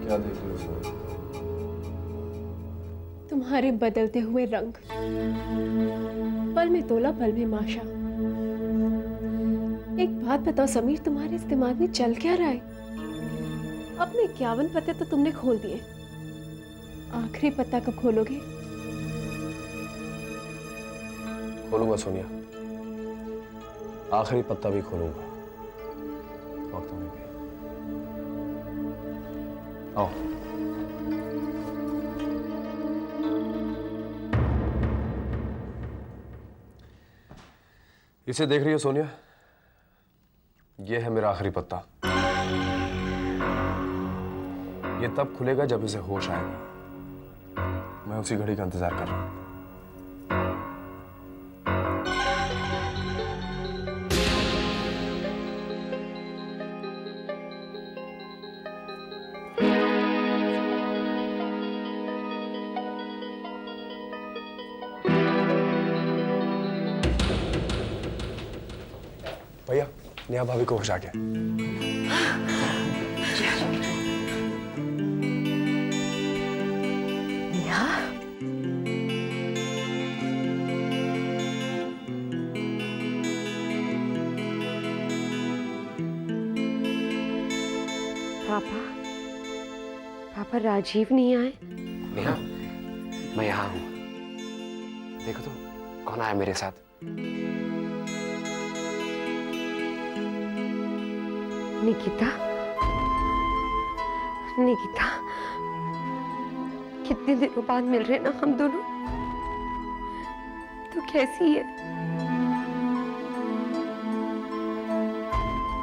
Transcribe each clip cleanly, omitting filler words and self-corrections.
क्या देख रही हो सोनिया? तुम्हारे बदलते हुए रंग, पल में तोला पल में माशा। एक बात बताओ समीर, तुम्हारे इस दिमाग में चल क्या रहा है? अपने 51 पत्ते तो तुमने खोल दिए, आखिरी पत्ता कब खोलोगे? खोलूंगा सोनिया, आखिरी पत्ता भी खोलूंगा वक्त आने पे। आओ। इसे देख रही हो सोनिया? यह है मेरा आखिरी पत्ता। यह तब खुलेगा जब इसे होश आएगा। मैं उसी घड़ी का इंतजार कर रहा हूं। भैया, नेहा भाभी को होश आ गया। नेहा, पापा राजीव नहीं आए? नेहा, मैं यहाँ हूँ। देखो तो कौन आया मेरे साथ। निकिता, निकिता, कितने दिनों बाद मिल रहे ना हम दोनों। तो कैसी है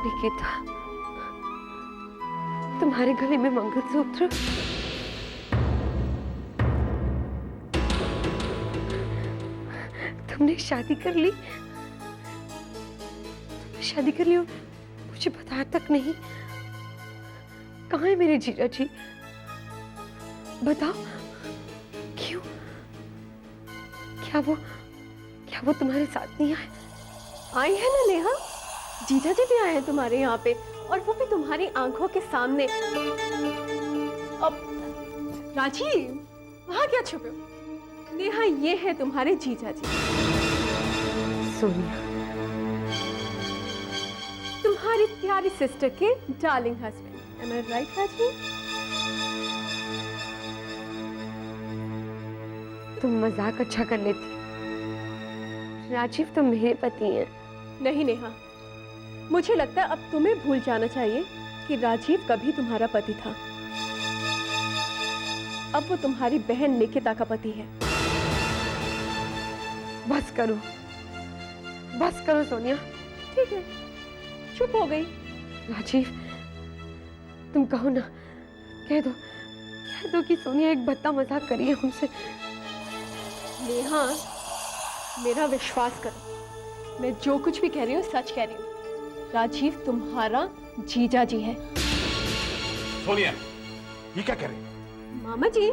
निकिता? तुम्हारे गले में मंगलसूत्र। तुमने शादी कर ली? तुमने शादी कर ली और मुझे बताया तक नहीं? कहाँ है मेरे जीजा जी? बताओ, क्यों? क्या वो तुम्हारे साथ नहीं आए? आए हैं ना नेहा, जीजा जी भी आए हैं तुम्हारे यहाँ पे, और वो भी तुम्हारी आंखों के सामने। अब राजीव, वहां क्या छुपे हो? नेहा, ये है तुम्हारे जीजा जी, सोनिया। तुम्हारी प्यारी सिस्टर के डार्लिंग हस्बैंड। एम आई राइट राजीव? तुम मजाक अच्छा कर लेती। राजीव तो मेरे पति हैं। नहीं नेहा, मुझे लगता है अब तुम्हें भूल जाना चाहिए कि राजीव कभी तुम्हारा पति था। अब वो तुम्हारी बहन निकिता का पति है। बस करो सोनिया। ठीक है, चुप हो गई। राजीव, तुम कहो ना, कह दो कि सोनिया एक भद्दा मजाक करी है हमसे। नेहा, मेरा विश्वास करो, मैं जो कुछ भी कह रही हूँ सच कह रही हूँ। राजीव तुम्हारा जीजा जी है। सोनिया, ये क्या कह रही है? मामा जी,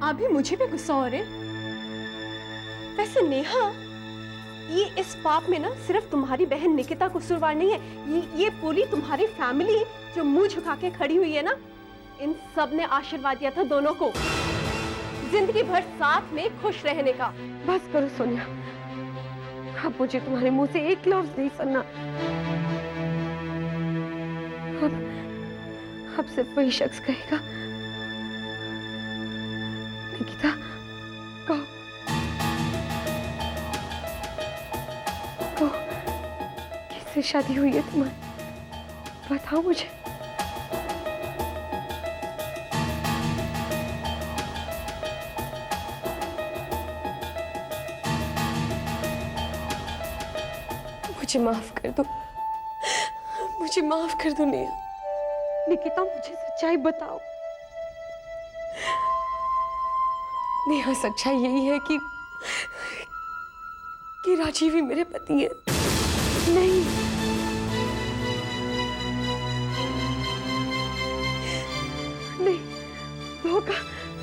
आप भी मुझे पे गुस्सा हो रहे? वैसे नेहा, ये इस पाप में ना सिर्फ तुम्हारी बहन निकिता कसूरवार नहीं है, ये पूरी तुम्हारी फैमिली जो मुंह झुका के खड़ी हुई है ना, इन सब ने आशीर्वाद दिया था दोनों को जिंदगी भर साथ में खुश रहने का। बस करो सोनिया, अब मुझे तुम्हारे मुंह से एक लफ्ज नहीं सुनना। अब सिर्फ वही शख्स कहेगा, निकिता, कहो किससे शादी हुई है तुम्हारी? बताओ मुझे। मुझे माफ कर दो, मुझे माफ कर दो नेहा। निकिता, मुझे सच्चाई बताओ। नेहा, सच्चाई यही है कि राजीव ही मेरे पति है। नहीं, नहीं, धोखा।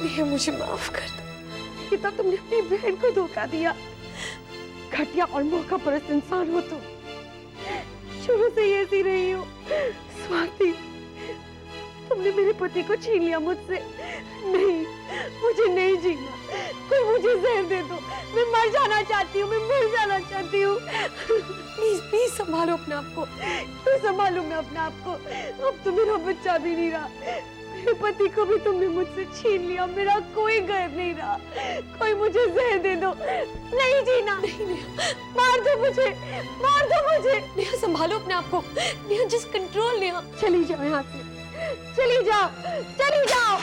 नेहा, मुझे माफ कर दो। निकिता, तुमने अपनी बहन को धोखा दिया। घटिया और मौका परस्त इंसान हो तुम। शुरू से ही ऐसी रही हो, स्वार्थी। तुम तुमने मेरे पति को छीन लिया मुझसे। नहीं, मुझे नहीं जीना। कोई मुझे जहर दे दो, मैं मर जाना चाहती हूँ, मैं मर जाना चाहती हूँ। प्लीज प्लीज संभालो अपने आप को। क्यों संभालूं मैं अपने आप को? अब तो मेरा बच्चा भी नहीं रहा, मेरे पति को भी तुमने मुझसे छीन लिया, मेरा कोई घर नहीं रहा। कोई मुझे जहर दे दो, नहीं जीना। नहीं नेहा, मार दो मुझे, मार दो मुझे। नेहा संभालो अपने आप को। Neha just control. नेहा चली जाओ यहाँ से, चली जाओ, चली जाओ।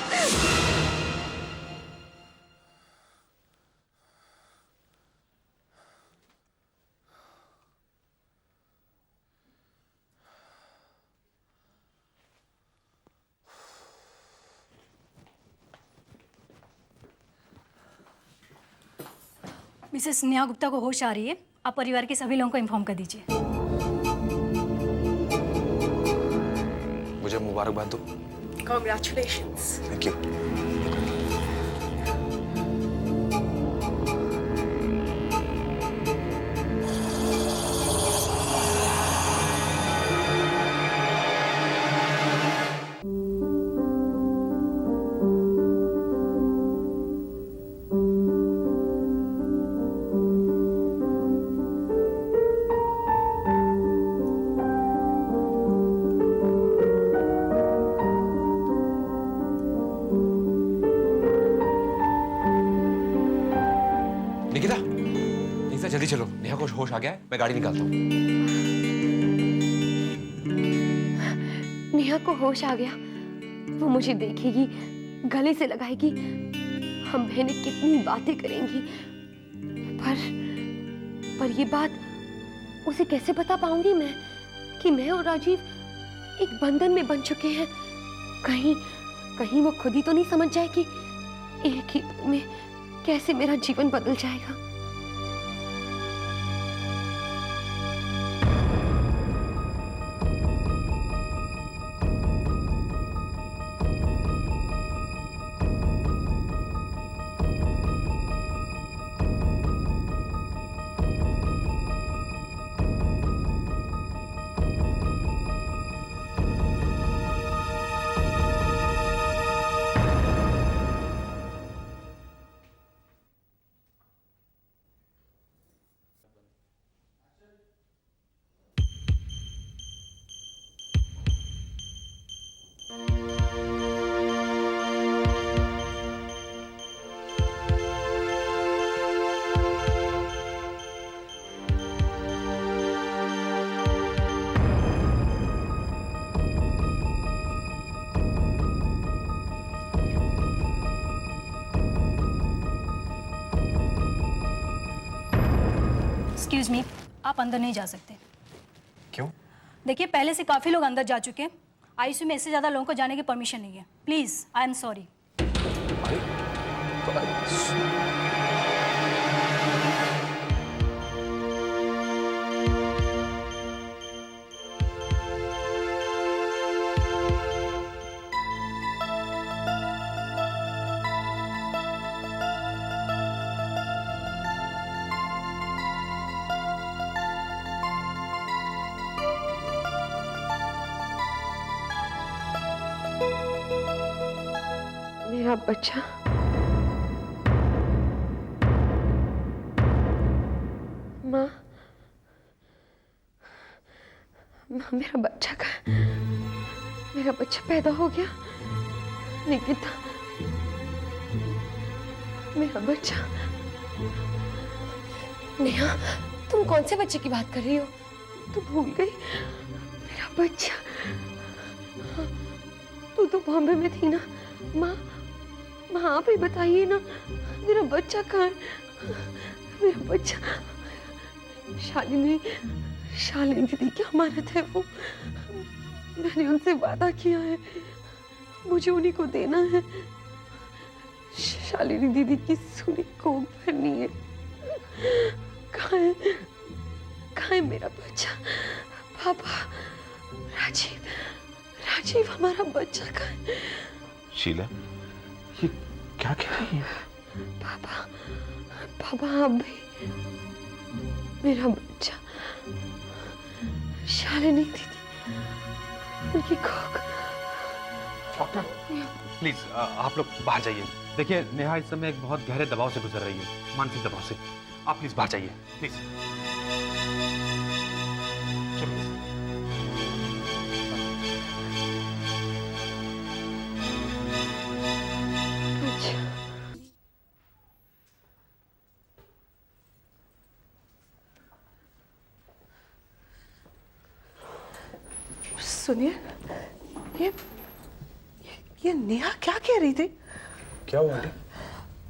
मिसेस नेहा गुप्ता को होश आ रही है, आप परिवार के सभी लोगों को इन्फॉर्म कर दीजिए। मुझे मुबारकबाद दो। Congratulations. Thank you. Nikita, Nikita जल्दी चलो, नेहा को होश आ गया है, मैं गाड़ी निकालता हूँ। नेहा को होश आ गया, वो मुझे देखेगी, गले से लगाएगी, हम बहनें कितनी बातें करेंगी। पर ये बात उसे कैसे बता पाऊंगी मैं कि मैं और राजीव एक बंधन में बन चुके हैं? कहीं वो खुद ही तो नहीं समझ जाए कि एक ही पल में कैसे मेरा जीवन बदल जाएगा। एक्सक्यूज मी, आप अंदर नहीं जा सकते। क्यों? देखिए, पहले से काफ़ी लोग अंदर जा चुके हैं। आईसीयू में इससे ज़्यादा लोगों को जाने की परमिशन नहीं है। Please, I am sorry. मेरा बच्चा, माँ, मेरा बच्चा का, मेरा बच्चा पैदा हो गया। निकिता, मेरा बच्चा। नेहा, तुम कौन से बच्चे की बात कर रही हो? तू भूल गई? मेरा बच्चा। तू तो बॉम्बे में थी ना माँ? माँ आप ही बताइए ना, मेरा बच्चा कहाँ है? मेरा बच्चा। शालिनी दीदी की अमानत है वो। मैंने उनसे वादा किया है, मुझे उन्हीं को देना है। शालिनी दीदी की सूरी कोख भरनी है। कहाँ है मेरा बच्चा? पापा, राजीव हमारा बच्चा कहाँ है? शीला, ये क्या कह रही है? पापा आप भी। मेरा बच्चा, शालिनी दीदी, उनकी कोख डॉक्टर प्लीज आप लोग बाहर जाइए। देखिए नेहा इस समय एक बहुत गहरे दबाव से गुजर रही है, मानसिक दबाव से। आप प्लीज बाहर जाइए प्लीज। चलिए। सुनिए, ये ये नेहा क्या कह रही थी? क्या हुआ आंटी?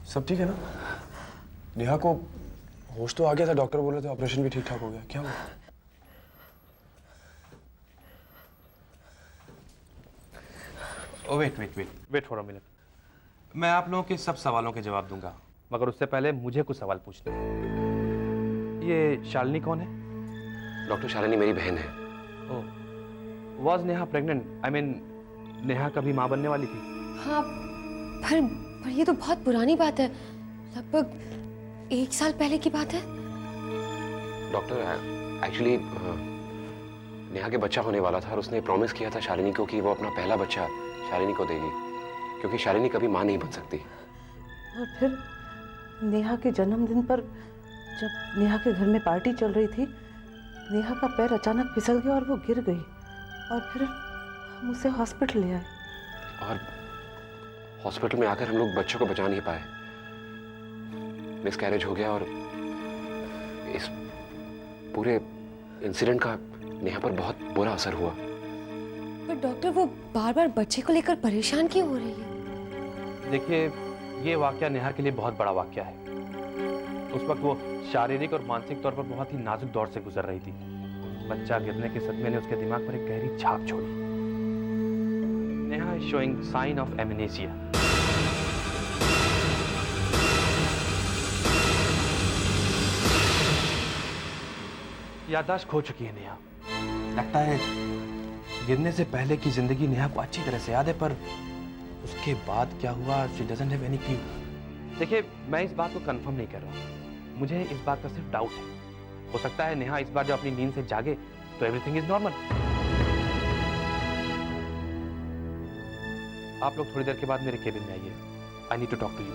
सब ठीक है ना? नेहा को होश तो आ गया था, डॉक्टर बोले थे ऑपरेशन भी ठीक ठाक हो गया। क्या हुआ? Wait for a minute. मैं आप लोगों के सब सवालों के जवाब दूंगा, मगर उससे पहले मुझे कुछ सवाल पूछने हैं। ये शालिनी कौन है? डॉक्टर शालिनी मेरी बहन है। Oh, was Neha pregnant? I mean Neha कभी माँ बनने वाली थी? हाँ, पर ये तो बहुत पुरानी बात है, लगभग 1 साल पहले की बात है। डॉक्टर एक्चुअली नेहा के बच्चा होने वाला था और उसने प्रॉमिस किया था शालिनी को कि वो अपना पहला बच्चा शालिनी को देगी, क्योंकि शालिनी कभी माँ नहीं बन सकती। और फिर नेहा के जन्मदिन पर जब नेहा के घर में पार्टी चल रही थी, नेहा का पैर अचानक फिसल गया और वो गिर गई, और फिर हम उसे हॉस्पिटल ले आए। और हॉस्पिटल में आकर हम लोग बच्चों को बचा नहीं पाए, मिसकैरेज हो गया और इस पूरे इंसिडेंट का नेहा पर बहुत बुरा असर हुआ। पर डॉक्टर, वो बार बार बच्चे को लेकर परेशान क्यों हो रही है? देखिए, ये वाकया नेहा के लिए बहुत बड़ा वाकया है। उस वक्त वो शारीरिक और मानसिक तौर पर बहुत ही नाजुक दौर से गुजर रही थी। बच्चा गिरने के सदमे ने उसके दिमाग पर एक गहरी छाप छोड़ी। Neha is showing sign of amnesia. याददाश्त खो चुकी है नेहा। लगता है गिरने से पहले की जिंदगी नेहा को अच्छी तरह से याद है, पर उसके बाद क्या हुआ, she doesn't have any clue. देखिए, मैं इस बात को कंफर्म नहीं कर रहा हूँ, मुझे इस बात का सिर्फ डाउट है। हो सकता है नेहा इस बार जब अपनी नींद से जागे तो एवरीथिंग इज नॉर्मल। आप लोग थोड़ी देर के बाद मेरे केबिन में आइए। I need to talk to you.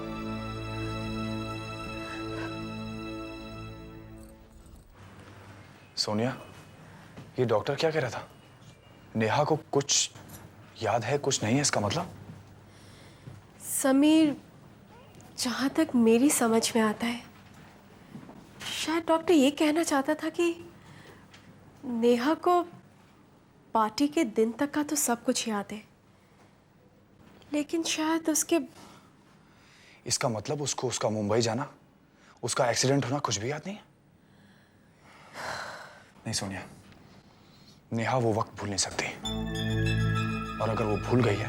Sonia, ये डॉक्टर क्या कह रहा था? नेहा को कुछ याद है, कुछ नहीं है, इसका मतलब? समीर, जहाँ तक मेरी समझ में आता है, शायद डॉक्टर ये कहना चाहता था कि नेहा को पार्टी के दिन तक का तो सब कुछ याद है, लेकिन शायद उसके... इसका मतलब उसको उसका मुंबई जाना, उसका एक्सीडेंट होना कुछ भी याद नहीं है? नहीं सोनिया, नेहा वो वक्त भूल नहीं सकती, और अगर वो भूल गई है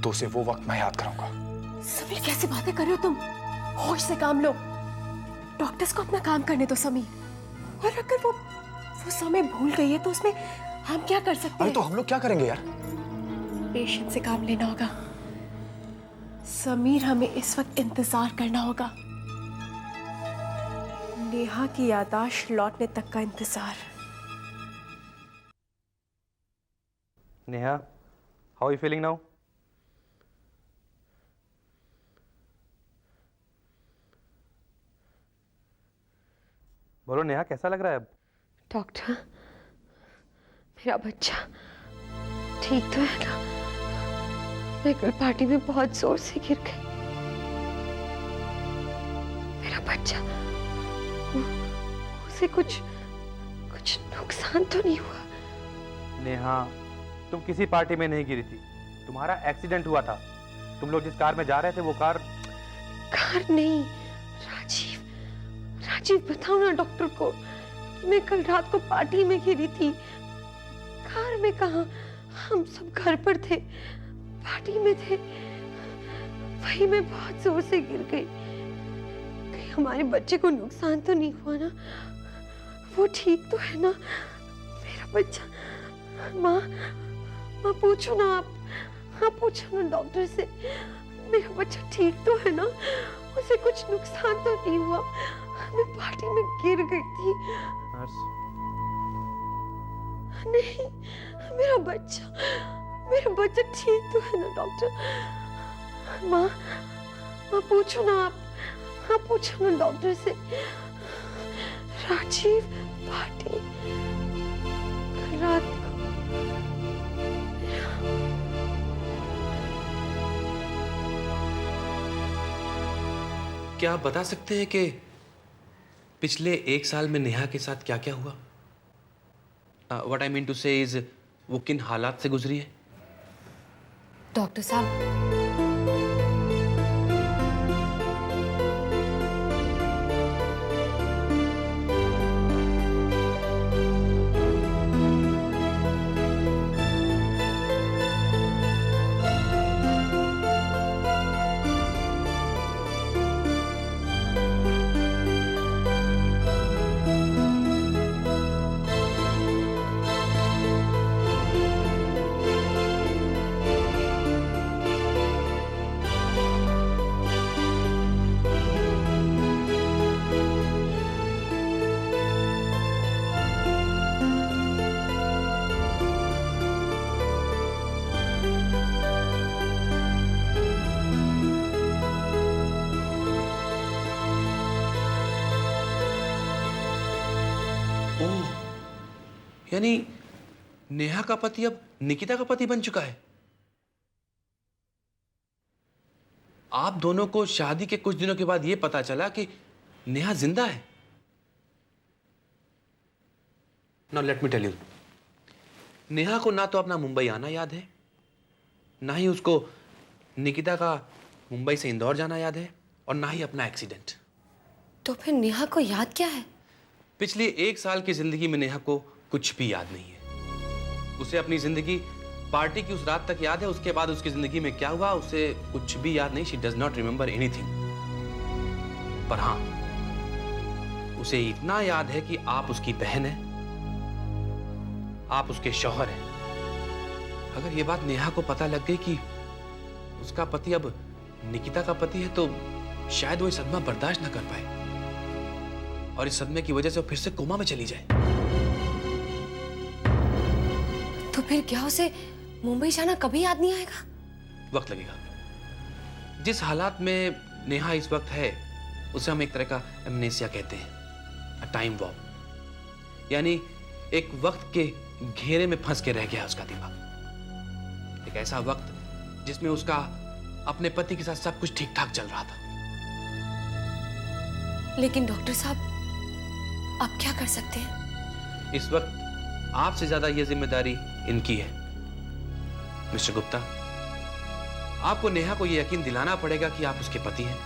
तो उसे वो वक्त मैं याद कराऊंगा। समीर, कैसी बातें कर रहे हो तुम? होश से काम लो। डॉक्टर्स को अपना काम करने दो समीर। और अगर वो समय भूल गई है तो उसमें हम क्या कर सकते हैं? अरे तो हम लोग क्या करेंगे यार? पेशेंस से काम लेना होगा समीर, हमें इस वक्त इंतजार करना होगा। नेहा की याददाश्त लौटने तक का इंतजार। Neha, how are you feeling now? बोलो नेहा, कैसा लग रहा है अब? डॉक्टर, मेरा बच्चा ठीक तो है ना? मैं कल पार्टी में बहुत जोर से गिर गई। मेरा बच्चा, उसे कुछ नुकसान तो नहीं हुआ? नेहा, तुम किसी पार्टी में नहीं गिरी थी, तुम्हारा एक्सीडेंट हुआ था। तुम लोग जिस कार में जा रहे थे वो कार नहीं, राजीव बताओ ना डॉक्टर को कि मैं कल रात को पार्टी में गिरी थी। कार में कहाँ, हम सब घर पर थे, पार्टी में थे, वही मैं बहुत जोर से गिर गई। कहीं हमारे बच्चे को नुकसान तो नहीं हुआ ना? वो ठीक तो है ना मेरा बच्चा? माँ पूछो ना आप, हाँ पूछो ना डॉक्टर से, मेरा बच्चा ठीक तो है ना? उसे कुछ नुकसान तो नहीं हुआ? मैं पार्टी में गिर गई थी। नहीं, मेरा बच्चा मेरा बच्चा ठीक तो है ना डॉक्टर? माँ पूछो ना आप पूछो ना डॉक्टर से। राजीव पार्टी रात को क्या आप बता सकते हैं कि पिछले 1 साल में नेहा के साथ क्या क्या हुआ? व्हाट आई मीन टू से इज वो किन हालात से गुजरी है? डॉक्टर साहब, यानी नेहा का पति अब निकिता का पति बन चुका है। आप दोनों को शादी के कुछ दिनों के बाद यह पता चला कि नेहा जिंदा है। Now let me tell you, Neha को ना तो अपना मुंबई आना याद है, ना ही उसको निकिता का मुंबई से इंदौर जाना याद है, और ना ही अपना एक्सीडेंट। तो फिर नेहा को याद क्या है? पिछली 1 साल की जिंदगी में नेहा को कुछ भी याद नहीं है। उसे अपनी जिंदगी पार्टी की उस रात तक याद है, उसके बाद उसकी जिंदगी में क्या हुआ उसे कुछ भी याद नहीं। She does not remember anything. पर हां, उसे इतना याद है कि आप उसकी बहन है, आप उसके शौहर हैं। अगर यह बात नेहा को पता लग गई कि उसका पति अब निकिता का पति है, तो शायद वो इस सदमा बर्दाश्त ना कर पाए और इस सदमे की वजह से वो फिर से कोमा में चली जाए। तो फिर क्या उसे मुंबई जाना कभी याद नहीं आएगा? वक्त लगेगा। जिस हालात में नेहा इस वक्त है उसे हम एक तरह का एमनेसिया कहते हैं, अ टाइम वॉर्म। यानी एक वक्त के घेरे में फंस के रह गया उसका दिमाग। एक ऐसा वक्त जिसमें उसका अपने पति के साथ सब कुछ ठीक ठाक चल रहा था। लेकिन डॉक्टर साहब, आप क्या कर सकते हैं? इस वक्त आपसे ज्यादा यह जिम्मेदारी इनकी है। मिस्टर गुप्ता, आपको नेहा को यह यकीन दिलाना पड़ेगा कि आप उसके पति हैं।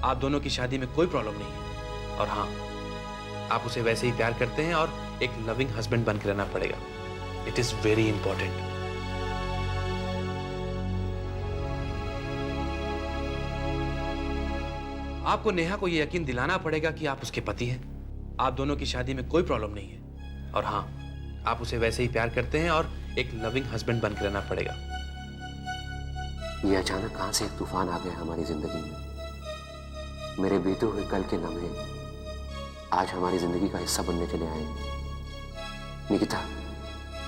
आप दोनों की शादी में कोई प्रॉब्लम नहीं है, और हां, आप उसे वैसे ही प्यार करते हैं और एक लविंग हस्बैंड बनकर रहना पड़ेगा। It is very important. आपको नेहा को यह यकीन दिलाना पड़ेगा कि आप उसके पति हैं। आप दोनों की शादी में कोई प्रॉब्लम नहीं है, और हां, आप उसे वैसे ही प्यार करते हैं और एक लविंग हस्बैंड बनकर रहना पड़ेगा। ये अचानक कहां से एक तूफान आ गया हमारी जिंदगी में। मेरे बीते हुए कल के लम्हे आज हमारी जिंदगी का हिस्सा बनने चले आए। निकिता,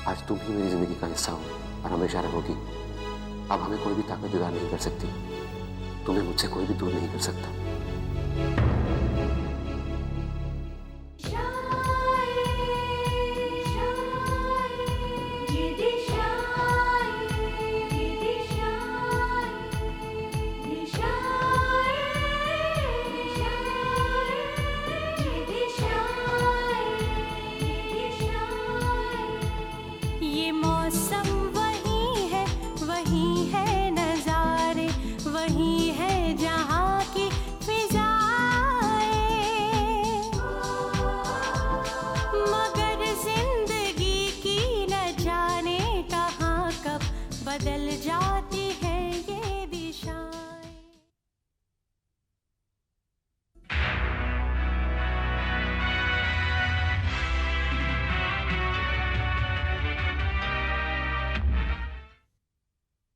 आज तुम ही मेरी जिंदगी का हिस्सा हो और हमेशा रहोगी। अब हमें कोई भी ताकत जुदा नहीं कर सकती, तुम्हें मुझसे कोई भी दूर नहीं कर सकता। बदल जाती है।